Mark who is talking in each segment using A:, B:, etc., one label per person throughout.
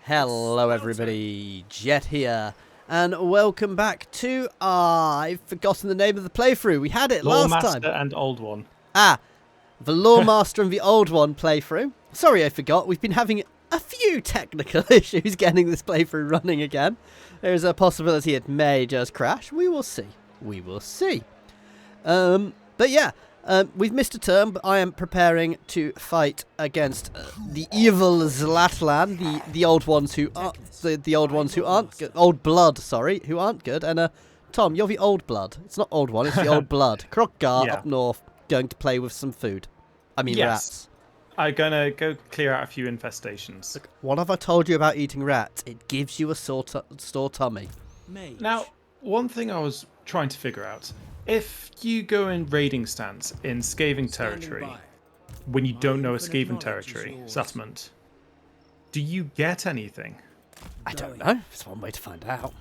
A: Hello everybody, Jet here, and welcome back to, I've forgotten the name of the playthrough, we had it last time.
B: LOREMASTER and Old One.
A: The LOREMASTER and the Old One playthrough. Sorry I forgot, we've been having a few technical issues getting this playthrough running again. There's a possibility it may just crash, we will see. But yeah. We've missed a turn, but I am preparing to fight against the evil Zlatlan, the old ones who aren't the old ones who aren't good, old blood, sorry, who aren't good. And Tom, you're the old blood. It's not old one, it's the old blood. Kroq-Gar up north, going to play with some food. I mean rats.
B: I'm gonna go clear out a few infestations.
A: Look, what have I told you about eating rats? It gives you a sore tummy.
B: Now, one thing I was trying to figure out. If you go in raiding stance in Skaven territory, when you don't know a Skaven territory settlement, do you get anything?
A: I don't know. It's one way to find out.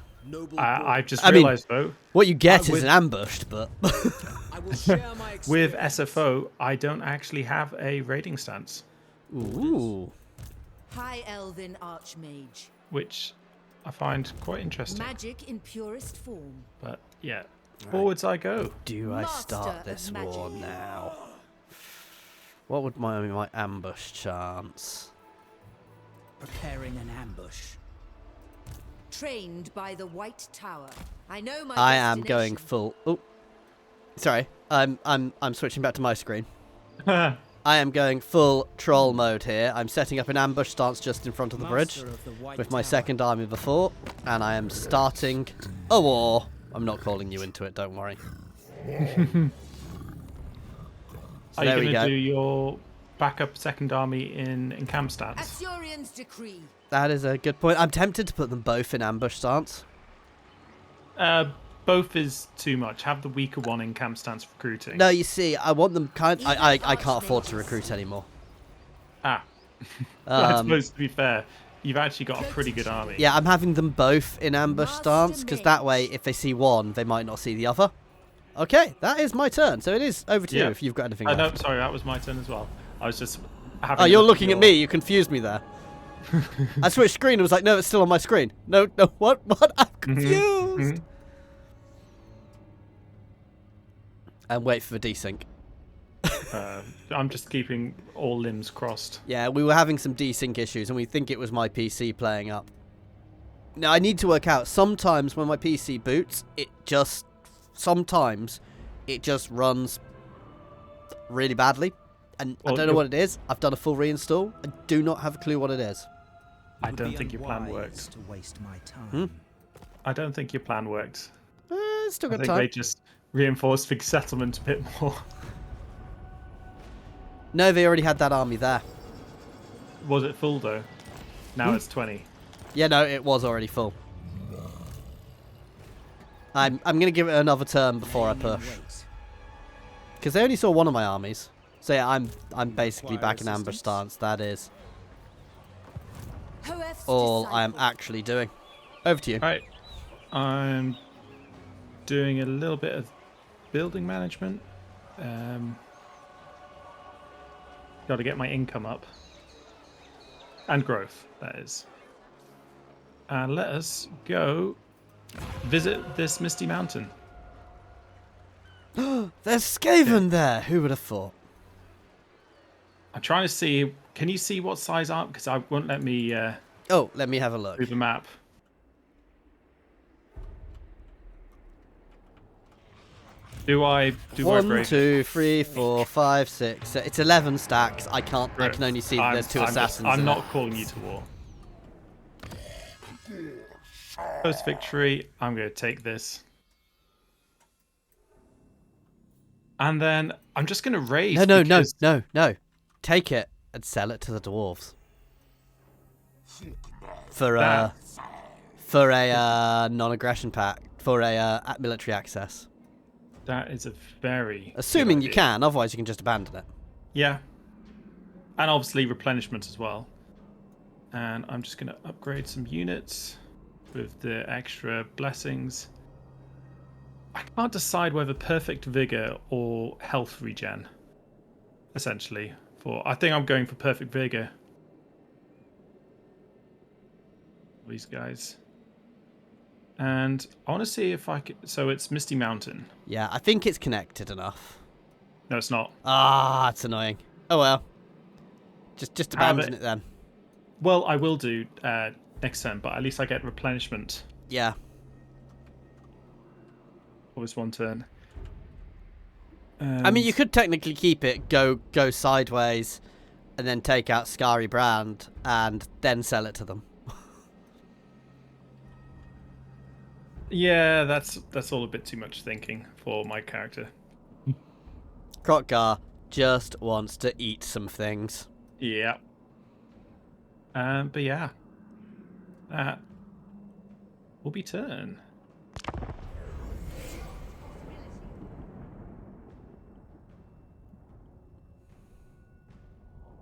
B: I've just realised, though.
A: What you get is an ambushed, but...
B: With SFO, I don't actually have a raiding stance.
A: Ooh.
C: High Elven Archmage.
B: Which I find quite interesting.
C: Magic in purest form.
B: But, yeah. Forwards I go.
A: Do I start this war now? What would my ambush chance?
D: Preparing an ambush.
C: Trained by the White Tower. I know my
A: I am going full. Oh, sorry. I'm switching back to my screen. I am going full troll mode here. I'm setting up an ambush stance just in front of the bridge with my second army before, and I am starting a war. I'm not calling you into it, don't worry.
B: Are you going to do your backup second army in camp stance?
C: Assyrian's decree.
A: That is a good point. I'm tempted to put them both in ambush stance.
B: Both is too much. Have the weaker one in camp stance recruiting.
A: No, you see, I want them I can't afford to recruit anymore.
B: I suppose, to be fair, you've actually got a pretty good army.
A: Yeah, I'm having them both in ambush stance, because that way, if they see one, they might not see the other. Okay, that is my turn, so it is over to you if you've got anything left.
B: No, sorry, that was my turn as well. I was just having...
A: Oh, you're looking at me, you confused me there. I switched screen and was like, no, it's still on my screen. No, what? I'm confused! And wait for the desync.
B: I'm just keeping all limbs crossed.
A: Yeah, we were having some desync issues, and we think it was my PC playing up. Now, I need to work out, sometimes when my PC boots, sometimes it just runs really badly. And I don't know what it is. I've done a full reinstall. I do not have a clue what it is.
B: I don't think your plan worked.
D: To waste my time.
B: I don't think your plan worked.
A: Still got
B: I think
A: time.
B: they just reinforced big settlement a bit more.
A: No, they already had that army there.
B: Was it full though? Now it's 20.
A: Yeah, no, it was already full. I'm gonna give it another turn before I push, because they only saw one of my armies. So yeah, I'm basically back in ambush stance. That is all I am actually doing. Over to you.
B: All right, I'm doing a little bit of building management. Got to get my income up. And growth, that is. And let us go visit this misty mountain.
A: There's Skaven there. Who would have thought?
B: I'm trying to see... Can you see what size arm? Because I won't let me...
A: Oh, let me have a look.
B: Through the map. Do I
A: 1, 2, 3, 4, 5, 6. It's 11 stacks. I can't. I can only see that there's two assassins.
B: I'm not calling you to war. Post victory, I'm going to take this, and then I'm just going to raid.
A: No. Take it and sell it to the dwarves for a non-aggression pact, for a military access.
B: That is a very...
A: Assuming you can, otherwise you can just abandon it.
B: Yeah. And obviously replenishment as well. And I'm just going to upgrade some units with the extra blessings. I can't decide whether perfect vigor or health regen, essentially. I think I'm going for perfect vigor. these guys. And I want to see if I can... So it's Misty Mountain.
A: Yeah, I think it's connected enough.
B: No, it's not.
A: Ah, it's annoying. Oh well. Just abandon it then.
B: Well, I will do next turn, but at least I get replenishment.
A: Yeah.
B: Always one turn.
A: I mean, you could technically keep it, go sideways, and then take out Scary Brand, and then sell it to them.
B: Yeah, that's all a bit too much thinking for my character.
A: Kroq-Gar just wants to eat some things.
B: Yeah. But yeah. That will be turn.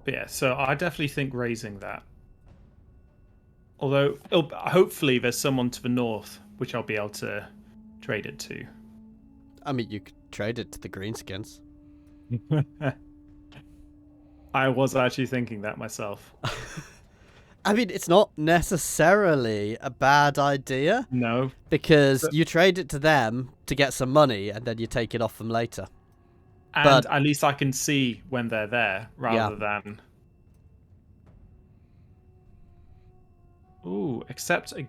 B: But yeah, so I definitely think raising that. Although, hopefully there's someone to the north, which I'll be able to trade it to.
A: I mean, you could trade it to the Greenskins.
B: I was actually thinking that myself.
A: I mean, it's not necessarily a bad idea.
B: No.
A: Because you trade it to them to get some money, and then you take it off them later.
B: And at least I can see when they're there, rather than... Ooh, accept a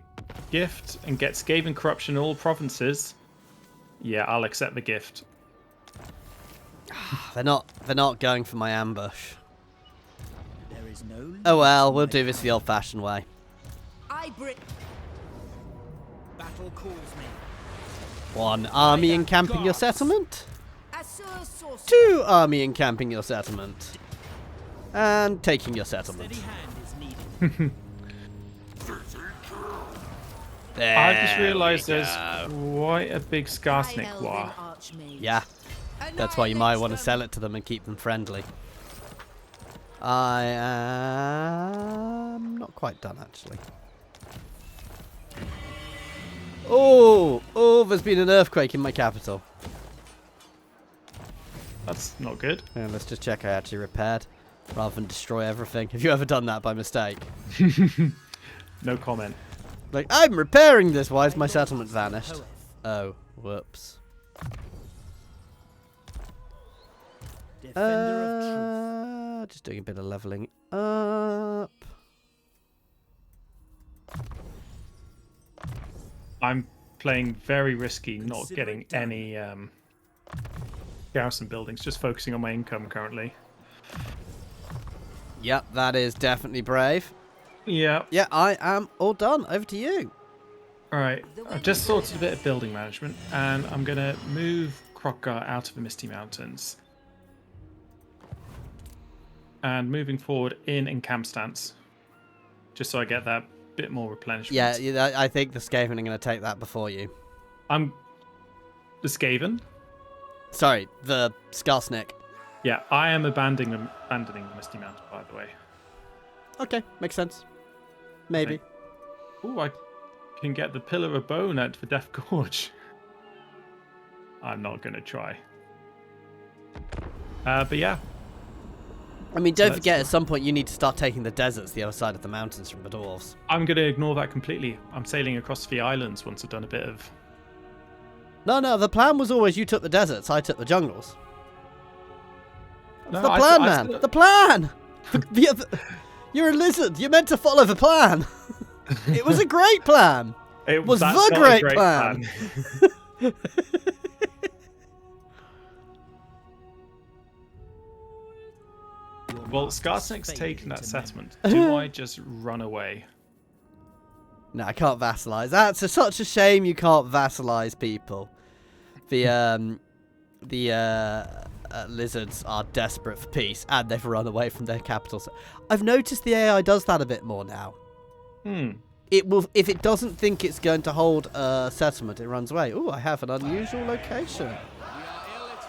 B: gift and get Skaven corruption in all provinces. Yeah, I'll accept the gift.
A: They're not going for my ambush.
D: There is no
A: Oh well, we'll do this the old-fashioned way.
D: Battle calls me.
A: 1 army encamping your settlement. 2 army encamping your settlement. And taking your settlement.
D: Steady hand is needed.
A: There
B: I just realised
A: we
B: there's
A: go.
B: quite a big Skarsnik war.
A: Yeah, that's why you might want to sell it to them and keep them friendly. I am not quite done, actually. Oh, there's been an earthquake in my capital.
B: That's not good.
A: Yeah, let's just check I actually repaired, rather than destroy everything. Have you ever done that by mistake?
B: No comment.
A: Like, I'm repairing this. Why is my settlement vanished? Oh, whoops.
D: Defender of
A: Just doing a bit of leveling up.
B: I'm playing very risky, not
D: Consider
B: getting
D: it done.
B: any garrison buildings, just focusing on my income currently.
A: Yep, that is definitely brave.
B: Yeah.
A: Yeah, I am all done. Over to you.
B: Alright, I've just sorted a bit of building management, and I'm going to move Kroq-Gar out of the Misty Mountains. And moving forward in camp stance, just so I get that bit more replenishment.
A: Yeah, I think the Skaven are going to take that before you.
B: I'm the Skaven.
A: Sorry, the Skarsnik.
B: Yeah, I am abandoning the Misty Mountain, by the way.
A: Okay, makes sense. Maybe.
B: Ooh, I can get the Pillar of Bone at the Death Gorge. I'm not going to try. But yeah.
A: I mean, don't
B: let's
A: forget,
B: go.
A: at some point you need to start taking the deserts the other side of the mountains from the dwarves.
B: I'm going to ignore that completely. I'm sailing across the islands once I've done a bit of...
A: No, the plan was always you took the deserts, I took the jungles.
B: No,
A: The
B: I-
A: plan,
B: I
A: man!
B: still-
A: The plan! You're a lizard. You're meant to follow the plan. It was a great plan.
B: It
A: was
B: that's
A: the
B: not a
A: great plan.
B: Well, Skarsnik's taken that settlement. Do I just run away?
A: No, I can't vassalize. That's such a shame you can't vassalize people. The lizards are desperate for peace, and they've run away from their capital. So I've noticed the AI does that a bit more now. It will, if it doesn't think it's going to hold a settlement, it runs away. Oh, I have an unusual location.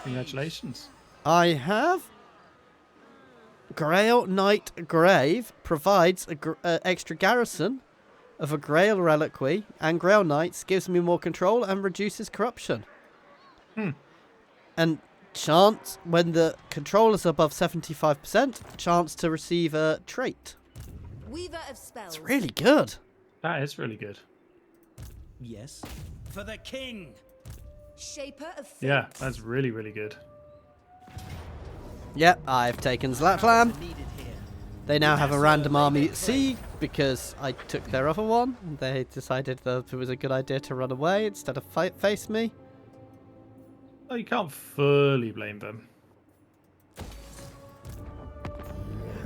B: Congratulations.
A: I have Grail Knight Grave provides a extra garrison of a Grail Reliquary, and Grail Knights gives me more control and reduces corruption. And chance, when the control is above 75%, chance to receive a trait.
C: Weaver of spells.
A: It's really good.
B: That is really good.
D: Yes. For the king.
C: Shaper of fate.
B: Yeah, that's really, really good.
A: Yep, I've taken Zlatlan.
D: Needed here.
A: They now have a random army at sea because I took their other one. They decided that it was a good idea to run away instead of face me.
B: Oh, you can't fully blame them.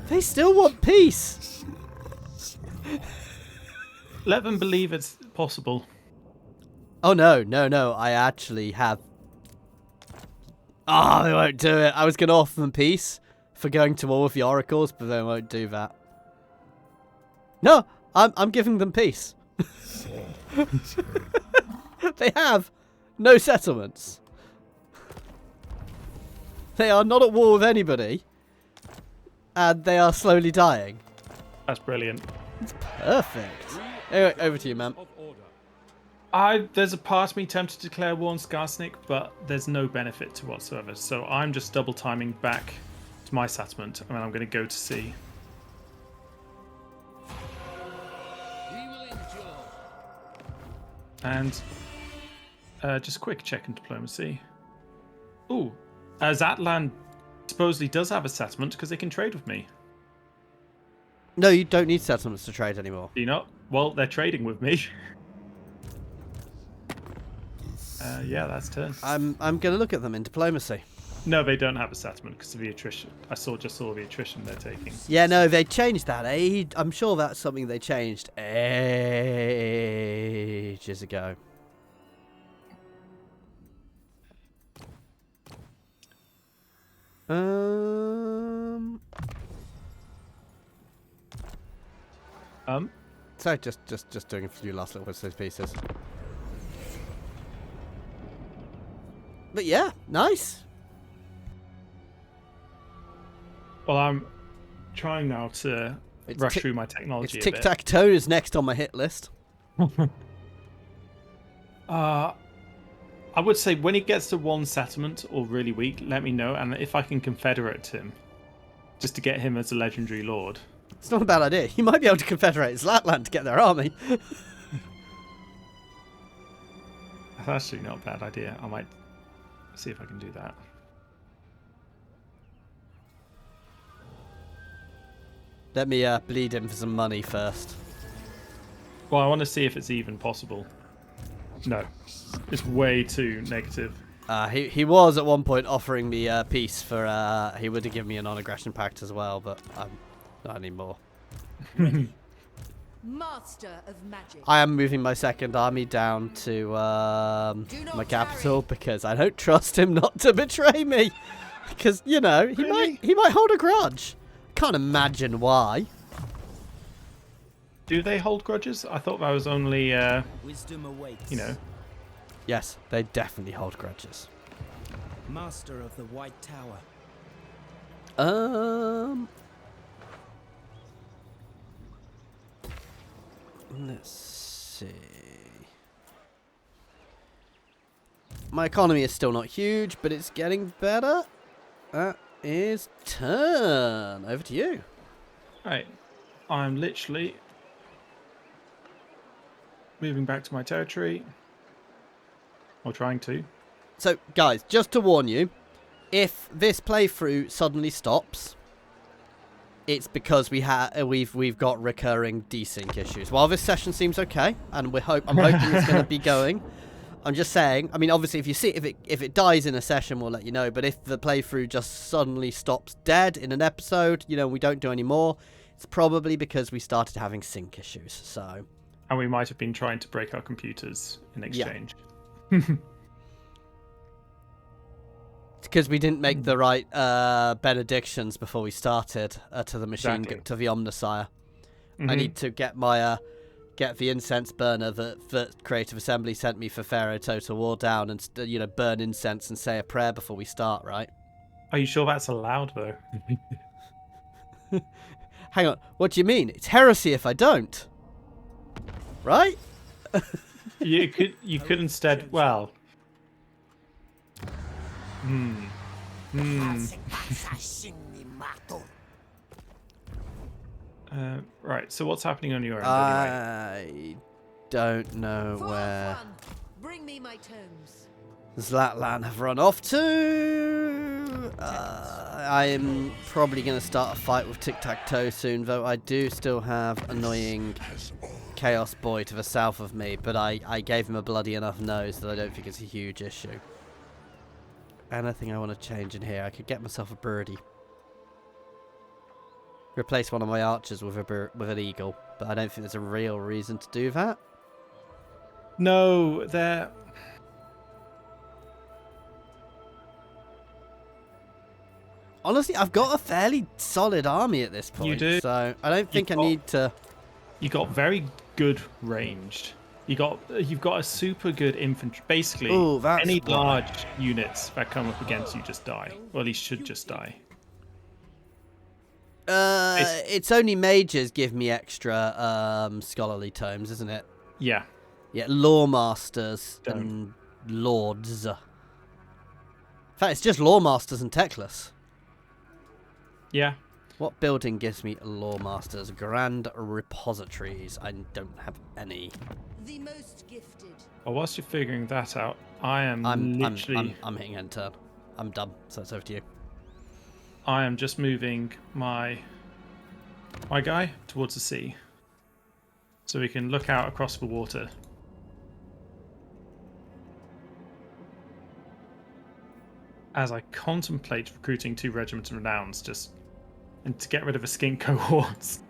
A: They still want peace.
B: Let them believe it's possible.
A: Oh no, no, no! I actually have. Oh, they won't do it. I was going to offer them peace for going to war with the oracles, but they won't do that. No, I'm giving them peace. They have no settlements. They are not at war with anybody, and they are slowly dying.
B: That's brilliant.
A: Perfect. Anyway, over to you, man.
B: There's a part of me tempted to declare war on Skarsnik, but there's no benefit to whatsoever. So I'm just double timing back to my settlement, and then I'm going to go to sea. And just a quick check in diplomacy. Ooh, Zatlan supposedly does have a settlement because they can trade with me.
A: No, you don't need settlements to trade anymore.
B: Do you not? Well, they're trading with me. Yeah, that's turn.
A: I'm going to look at them in diplomacy.
B: No, they don't have a settlement because of the attrition. I just saw the attrition they're taking.
A: Yeah, no, they changed that. I'm sure that's something they changed ages ago. So just doing a few last little bits of pieces. But yeah, nice.
B: Well, I'm trying now to rush through my technology
A: It's
B: a bit.
A: tic-tac-toe is next on my hit list.
B: I would say when he gets to one settlement or really weak, let me know, and if I can confederate him, just to get him as a legendary lord.
A: It's not a bad idea. You might be able to confederate Zlatland to get their army.
B: That's actually not a bad idea. I might see if I can do that.
A: Let me bleed him for some money first.
B: Well, I want to see if it's even possible. No, it's way too negative.
A: He was at one point offering me peace for he would have given me a non-aggression pact as well, but not anymore.
C: Master of magic.
A: I am moving my second army down to my capital because I don't trust him not to betray me. Because you know he might hold a grudge. Can't imagine why.
B: Do they hold grudges? I thought that was only
D: Wisdom awaits.
B: you know.
A: Yes, they definitely hold grudges.
D: Master of the White Tower.
A: Let's see. My economy is still not huge, but it's getting better. That is turn. Over to you.
B: Right, I'm literally moving back to my territory, or trying to.
A: So, guys, just to warn you, if this playthrough suddenly stops, it's because we've got recurring desync issues. While this session seems okay, and I'm hoping it's going to be going, I'm just saying. I mean, obviously, if it dies in a session, we'll let you know. But if the playthrough just suddenly stops dead in an episode, you know, we don't do any more, it's probably because we started having sync issues. So,
B: And we might have been trying to break our computers in exchange.
A: because we didn't make the right benedictions before we started to the machine, to the Omnissiah. I need to get my get the incense burner that Creative Assembly sent me for Pharaoh Total War down, and burn incense and say a prayer before we start. Right?
B: Are you sure that's allowed though?
A: Hang on. What do you mean? It's heresy if I don't. Right?
B: You could instead. Well. Right, so what's happening on your end
A: I
B: anyway?
A: don't know
C: For
A: where
C: fun, bring me my tomes.
A: Zlatlan have run off to. I am probably going to start a fight with Tic-Tac-Toe soon, though I do still have annoying Chaos Boy to the south of me, but I gave him a bloody enough nose that I don't think it's a huge issue. Anything I want to change in here, I could get myself a birdie. Replace one of my archers with with an eagle, but I don't think there's a real reason to do that.
B: No, they're...
A: Honestly, I've got a fairly solid army at this point.
B: You do.
A: So I don't think I
B: got-
A: need to...
B: You got very good ranged. You've got a super good infantry. Basically,
A: Ooh, that's
B: any
A: why.
B: large units that come up against you just die. Or at least should just die.
A: It's only mages give me extra scholarly tomes, isn't it?
B: Yeah.
A: Yeah, lore masters
B: Don't.
A: and lords. In fact, it's just lore masters and Teclis.
B: Yeah.
A: What building gives me lore masters? Grand repositories. I don't have any.
C: The most gifted.
B: Well, whilst you're figuring that out, I'm literally...
A: I'm hitting end turn. I'm done. So it's over to you.
B: I am just moving my guy towards the sea. So we can look out across the water. As I contemplate recruiting 2 regiments of renowns and to get rid of the skink cohorts.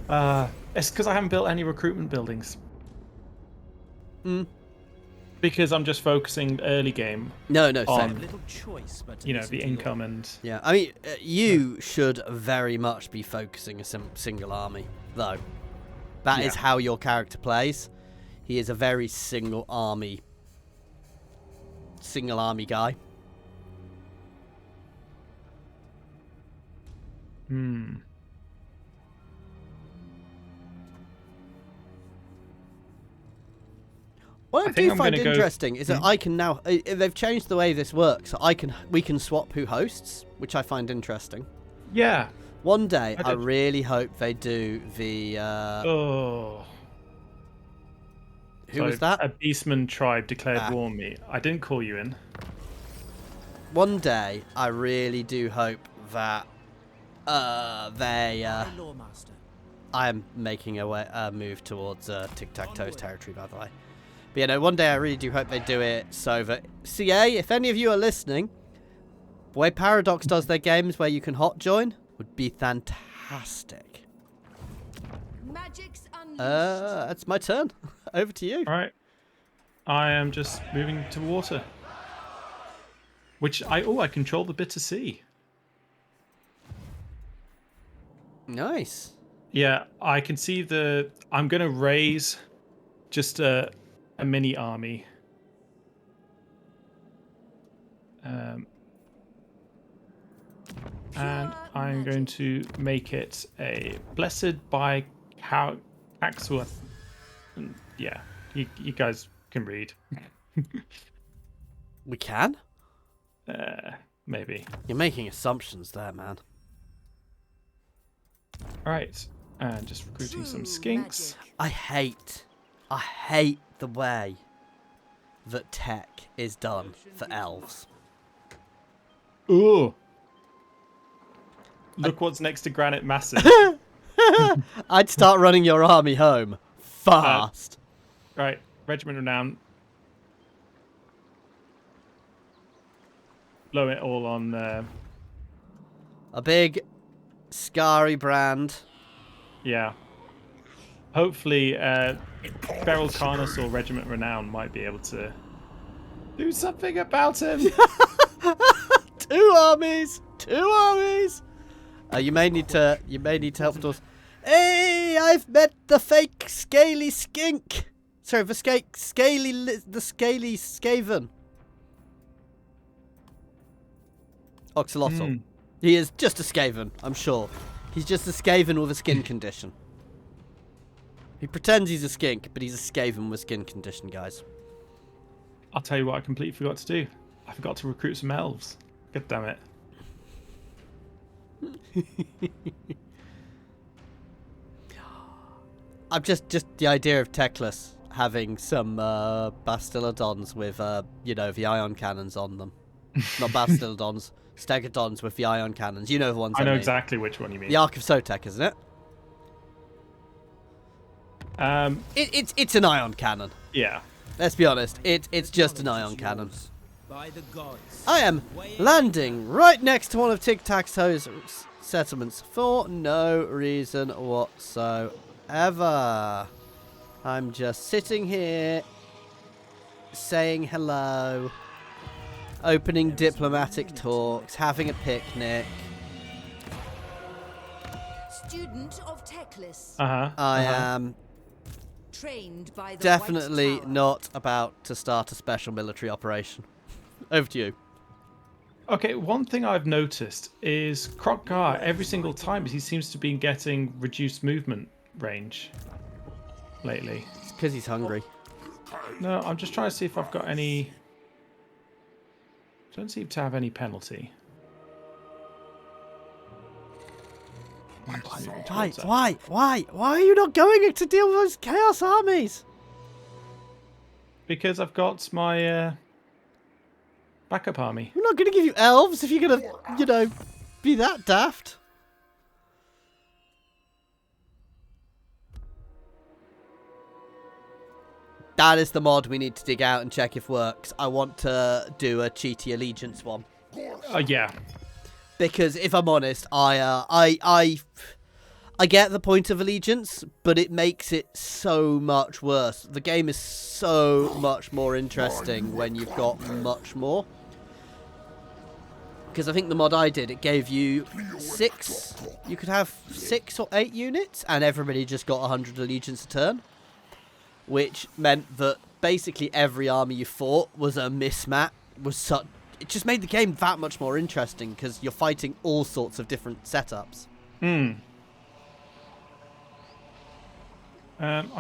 B: It's because I haven't built any recruitment buildings. Because I'm just focusing early game
A: No,
B: on,
A: same.
D: Little choice, but
B: you know, the income and...
A: Yeah, I mean, you should very much be focusing a single army, though. That is
B: Yeah.
A: how your character plays. He is a very single army guy. What I
B: think
A: do
B: I'm
A: find
B: gonna go-
A: interesting is that I can now... They've changed the way this works. So we can swap who hosts, which I find interesting.
B: Yeah.
A: One day, I
B: did-
A: really hope they do the...
B: Oh.
A: who was that?
B: A beastman tribe declared
A: Ah.
B: war on me. I didn't call you in.
A: One day, I really do hope that they...
D: Lore Master.
A: I am making a move towards Tic-Tac-Toe's territory, by the way. But, you know, one day I really do hope they do it so that... CA, if any of you are listening, the way Paradox does their games where you can hot join would be fantastic.
C: Magic's unleashed.
A: That's my turn. Over to you.
B: All right. I am just moving to water. Which I control the bitter sea.
A: Nice.
B: Yeah, I can see I'm going to raise just a mini army. And I'm going to make it a blessed by Caxworth. Yeah, you guys can read.
A: We can?
B: Maybe.
A: You're making assumptions there, man.
B: All right, and just recruiting some skinks.
C: Magic.
A: I hate the way that tech is done for elves.
B: Ooh. Look what's next to Granite Massive.
A: I'd start running your army home fast.
B: Right, Regiment Renown. Blow it all on
A: A big, scary brand.
B: yeah. Hopefully, Beryl Carnosaur Regiment Renown might be able to do something about him.
A: Two armies. You may need to help with those. Hey, I've met the fake scaly skink. Sorry, the scaly skaven. Oxalotl. He is just a skaven, I'm sure. He's just a skaven with a skin condition. He pretends he's a skink, but he's a skaven with skin condition, guys.
B: I'll tell you what I completely forgot to do. I forgot to recruit some elves. God damn it.
A: I'm just the idea of Teclis having some Bastillodons with the ion cannons on them. Not Bastillodons, Stegodons with the ion cannons. You know the ones
B: I know
A: mean.
B: exactly which one you mean.
A: The Ark of Sotek, isn't it? It's an ion cannon.
B: Yeah.
A: Let's be honest. It's just an ion cannon.
D: By the gods.
A: I am landing right next to one of Tic Tac Toe's settlements for no reason whatsoever. I'm just sitting here saying hello, opening diplomatic talks, having a picnic.
C: Student of Teclis.
A: I am
C: Trained by the
A: definitely
C: White Tower.
A: not about to start a special military operation. Over to you.
B: Okay, one thing I've noticed is Kroq-Gar, every single time he seems to be getting reduced movement range lately.
A: It's because he's hungry.
B: No, I'm just trying to see if I've got any... Don't seem to have any penalty. I'm just moving towards that.
A: Why are you not going to deal with those chaos armies?
B: Because I've got my backup army.
A: I'm not going to give you elves if you're going to, be that daft. That is the mod we need to dig out and check if works. I want to do a cheaty allegiance one.
B: Yeah.
A: Because if I'm honest, I get the point of allegiance, but it makes it so much worse. The game is so much more interesting when you've got much more. Because I think the mod I did, it gave you 6. You could have 6 or 8 units, and everybody just got 100 allegiance a turn. Which meant that basically every army you fought was a mismatch. It just made the game that much more interesting because you're fighting all sorts of different setups.
B: I'm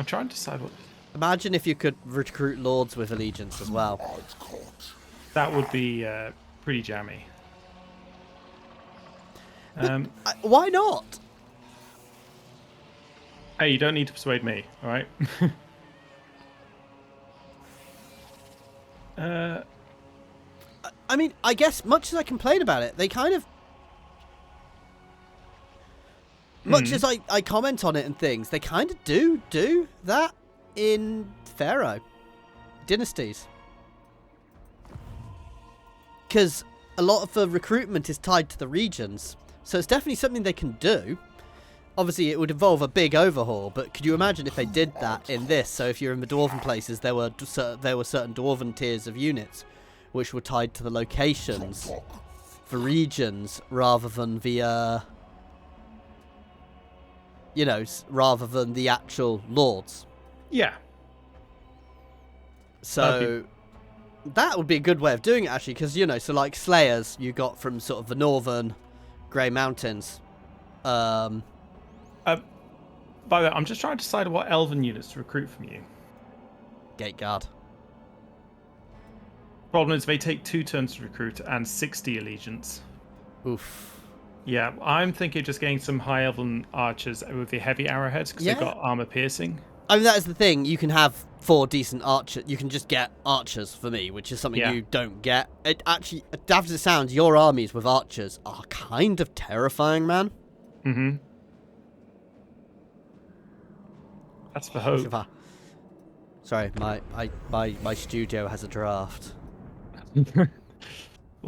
B: trying to decide what...
A: Imagine if you could recruit lords with allegiance as well.
B: That would be pretty jammy.
A: Why not?
B: Hey, you don't need to persuade me, alright?
A: I mean, I guess much as I complain about it, they kind of... Much as I comment on it and things, they kind of do that in Pharaoh dynasties. Because a lot of the recruitment is tied to the regions. So it's definitely something they can do. Obviously, it would involve a big overhaul, but could you imagine if they did that in this? So if you're in the Dwarven places, there were certain Dwarven tiers of units which were tied to the locations, the regions, rather than the, rather than the actual lords.
B: Yeah.
A: So that would be a good way of doing it, actually, because, so like Slayers, you got from sort of the northern Grey Mountains.
B: By the way, I'm just trying to decide what elven units to recruit from you.
A: Gate Guard.
B: Problem is they take 2 turns to recruit and 60 allegiance.
A: Oof.
B: Yeah, I'm thinking just getting some high elven archers with the heavy arrowheads because they've got armor piercing.
A: I mean, that is the thing. You can have 4 decent archers. You can just get archers for me, which is something you don't get. It actually, daft as it sounds, your armies with archers are kind of terrifying, man.
B: Mm-hmm. That's the hope.
A: Sorry, my studio has a draft.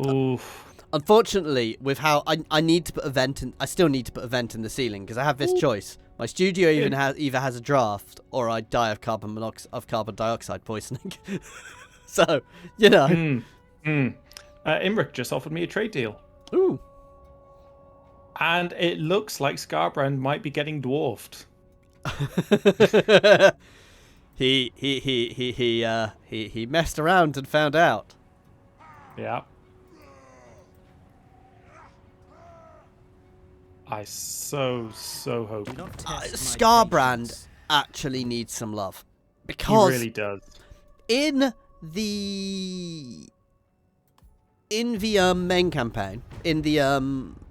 B: Oof.
A: Unfortunately, with how I need to put a vent in, I still need to put a vent in the ceiling because I have this choice. My studio either has a draft or I die of carbon dioxide poisoning. So,
B: Imric just offered me a trade deal.
A: Ooh.
B: And it looks like Scarbrand might be getting dwarfed.
A: He messed around and found out.
B: Yeah. I so hope.
A: Scarbrand actually needs some love because
B: He really does.
A: in the main campaign, in the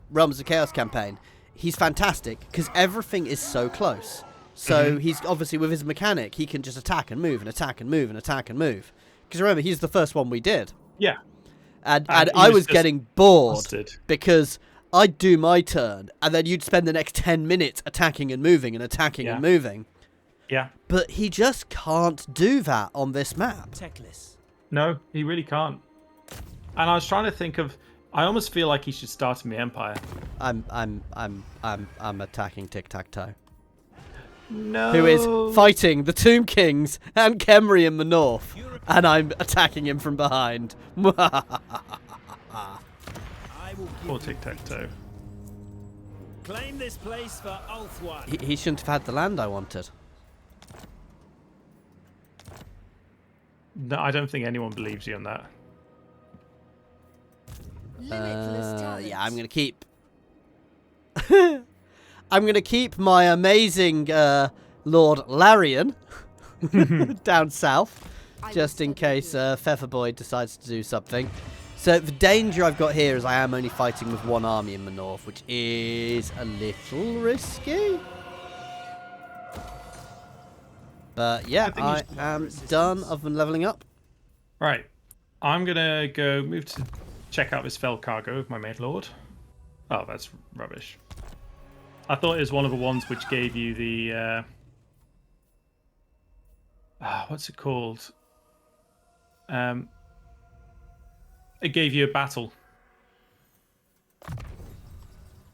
A: Realms of Chaos campaign, he's fantastic because everything is so close. So he's obviously, with his mechanic, he can just attack and move and attack and move and attack and move. Because remember, he's the first one we did.
B: Yeah.
A: And I was getting bored
B: busted.
A: because I'd do my turn and then you'd spend the next 10 minutes attacking and moving and attacking and moving.
B: Yeah.
A: But he just can't do that on this map.
D: Teclis.
B: No, he really can't. And I was trying to think of. I almost feel like he should start in the Empire.
A: I'm attacking Tic-Tac-Toe.
B: No.
A: Who is fighting the Tomb Kings and Khemri in the north, and I'm attacking him from behind.
D: I will
B: Poor
D: give you
B: Tic-Tac-Toe.
D: Claim this place for Ulthwan.
A: He shouldn't have had the land I wanted.
B: No, I don't think anyone believes you on that.
C: Limitless talent.
A: Yeah, I'm gonna keep. I'm gonna keep my amazing Lord Larian down south, just in case Featherboy decides to do something. So the danger I've got here is I am only fighting with one army in the north, which is a little risky. But yeah, I am done other than leveling up.
B: Right. I'm gonna go move to check out this fell cargo with my main lord. Oh, that's rubbish. I thought it was one of the ones which gave you the what's it called? It gave you a battle.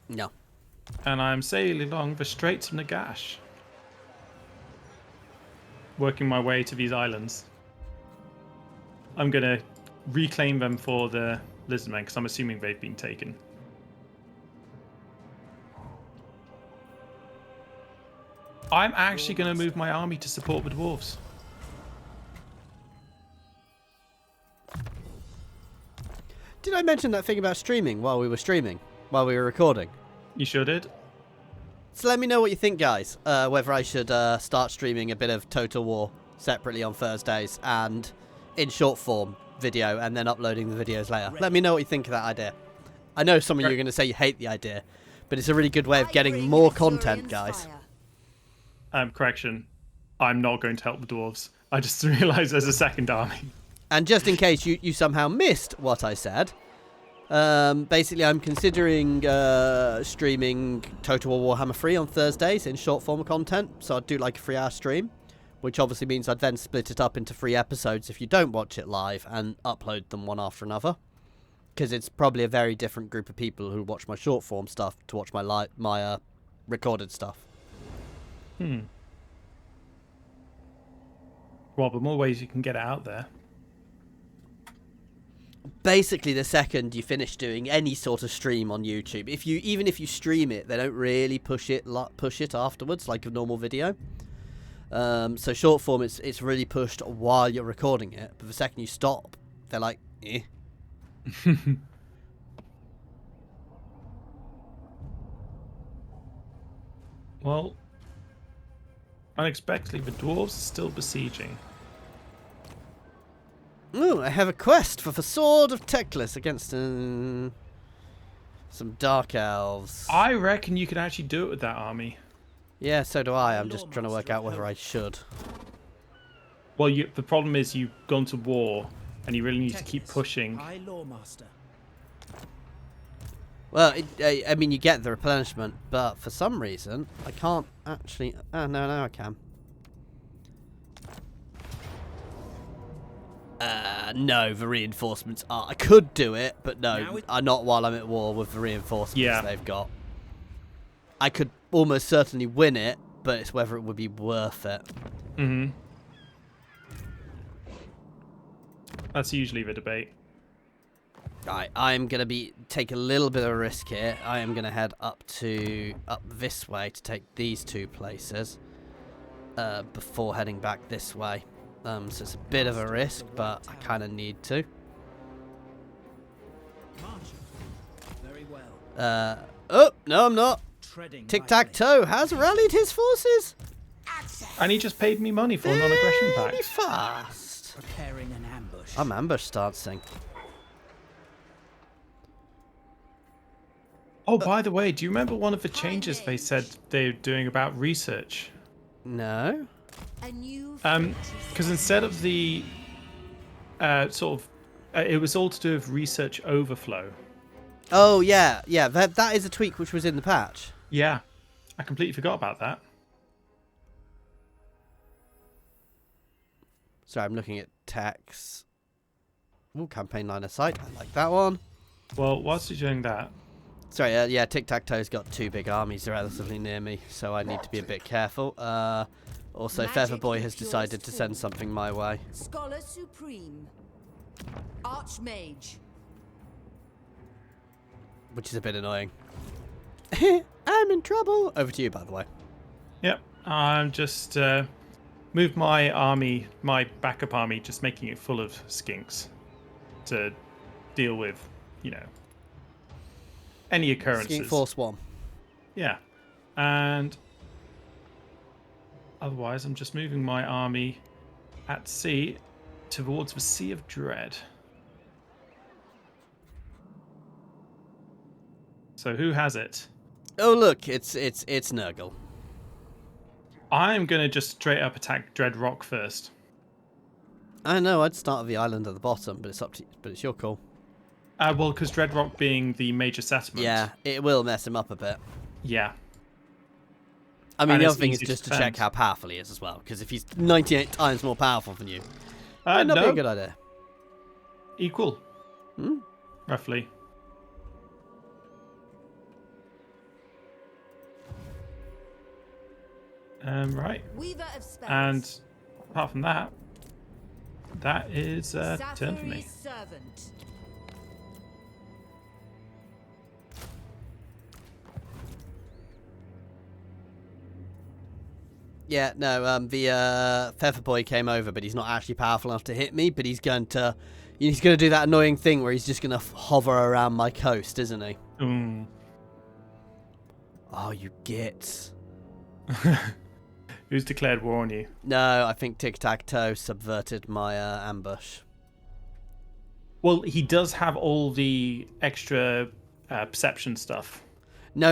A: No.
B: And I'm sailing along the Straits of Nagash, working my way to these islands. I'm gonna reclaim them for the Lizardmen because I'm assuming they've been taken. I'm actually going to move my army to support the dwarves.
A: Did I mention that thing about streaming while we were recording?
B: You sure did.
A: So let me know what you think, guys. Whether I should start streaming a bit of Total War separately on Thursdays and in short form video and then uploading the videos later. Let me know what you think of that idea. I know some of you are going to say you hate the idea, but it's a really good way of getting more content, guys.
B: Correction. I'm not going to help the dwarves. I just realised there's a second army.
A: And just in case you somehow missed what I said, basically I'm considering streaming Total War Warhammer 3 on Thursdays in short form content. So I'd do like a 3-hour stream, which obviously means I'd then split it up into 3 episodes if you don't watch it live and upload them one after another. Because it's probably a very different group of people who watch my short form stuff to watch my recorded stuff.
B: Well, the more ways you can get it out there.
A: Basically, the second you finish doing any sort of stream on YouTube, even if you stream it, they don't really push it afterwards like a normal video. So short form, it's really pushed while you're recording it, but the second you stop, they're like, eh.
B: Well, unexpectedly, the dwarves are still besieging.
A: Ooh, I have a quest for the Sword of Teclis against some Dark Elves.
B: I reckon you could actually do it with that army.
A: Yeah, so do I. I'm just trying to work out whether I should.
B: Well, the problem is you've gone to war, and you really need to keep pushing.
D: High Loremaster.
A: Well, I mean, you get the replenishment, but for some reason, I can't actually... Oh, no, I can. No, the reinforcements are... I could do it, but no, not while I'm at war with the reinforcements they've got. I could almost certainly win it, but it's whether it would be worth it.
B: Mm-hmm. That's usually the debate.
A: Right, I'm going to take a little bit of a risk here. I am going to head up this way to take these 2 places before heading back this way. So it's a bit of a risk, but I kind of need to.
D: Very well.
A: Oh, no, I'm not. Tic-Tac-Toe has rallied his forces.
B: And he just paid me money for a non-aggression
A: Very
B: pact.
A: fast.
D: Preparing an ambush.
A: I'm ambush starting.
B: Oh, by the way, do you remember one of the changes they said they're doing about research?
A: No.
C: A new
B: Because instead of the it was all to do with research overflow.
A: Oh, yeah. Yeah, that is a tweak which was in the patch.
B: Yeah, I completely forgot about that.
A: Sorry, I'm looking at text. Ooh, campaign line of sight. I like that one.
B: Well, whilst you're doing that,
A: Sorry, yeah, Tic-Tac-Toe's got 2 big armies relatively near me, so I need to be a bit careful. Also, Featherboy has decided to send something my way.
C: Scholar Supreme. Archmage.
A: Which is a bit annoying. I'm in trouble! Over to you, by the way.
B: yep, I'm just moved my army, my backup army, just making it full of skinks to deal with, any occurrences.
A: Skink Force 1.
B: Yeah, and otherwise I'm just moving my army at sea towards the Sea of Dread. So who has it?
A: Oh, look, it's Nurgle.
B: I'm gonna just straight up attack Dread Rock first.
A: I know, I'd start at the island at the bottom, but it's up to you, but it's your call.
B: Well, because Dread Rock being the major settlement.
A: Yeah, it will mess him up a bit.
B: Yeah.
A: I mean,
B: And
A: the
B: it's
A: other thing is
B: easy to
A: just to check
B: defend.
A: how powerful he is as well, because if he's 98 times more powerful than you, might not be
B: No,
A: a good idea.
B: equal.
A: Hmm?
B: Roughly. Right.
C: Weaver of spells.
B: And apart from that, that is turn for me.
C: Sapphire Servant.
A: Yeah, no, the Featherboy came over, but he's not actually powerful enough to hit me, but he's going to do that annoying thing where he's just going to hover around my coast, isn't he? Oh, you gits.
B: Who's declared war on you?
A: No, I think Tic-Tac-Toe subverted my ambush.
B: Well, he does have all the extra perception stuff.
A: No.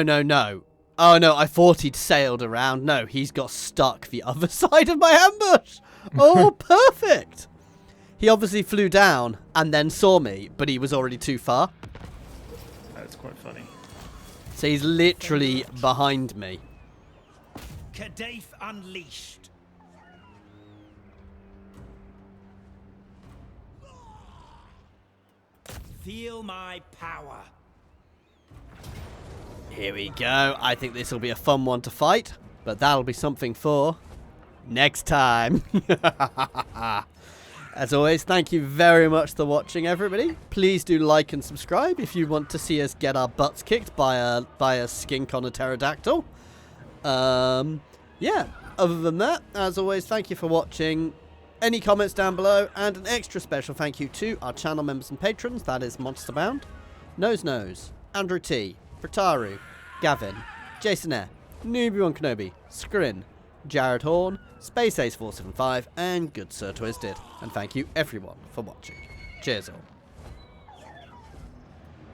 A: Oh, no, I thought he'd sailed around. No, he's got stuck the other side of my ambush. Oh, perfect. He obviously flew down and then saw me, but he was already too far.
B: That's quite funny.
A: So he's literally behind me.
D: Kadaf unleashed. Feel my power.
A: Here we go. I think this will be a fun one to fight, but that'll be something for next time. As always, thank you very much for watching, everybody. Please do like and subscribe if you want to see us get our butts kicked by a skink on a pterodactyl. Yeah, other than that, as always, thank you for watching. Any comments down below, and an extra special thank you to our channel members and patrons. That is Monsterbound, Nose, Andrew T, Fritaru, Gavin, Jason Air, Newbie1 Kenobi, Skrin, Jared Horn, Space Ace 475, and Good Sir Twisted. And thank you everyone for watching. Cheers all.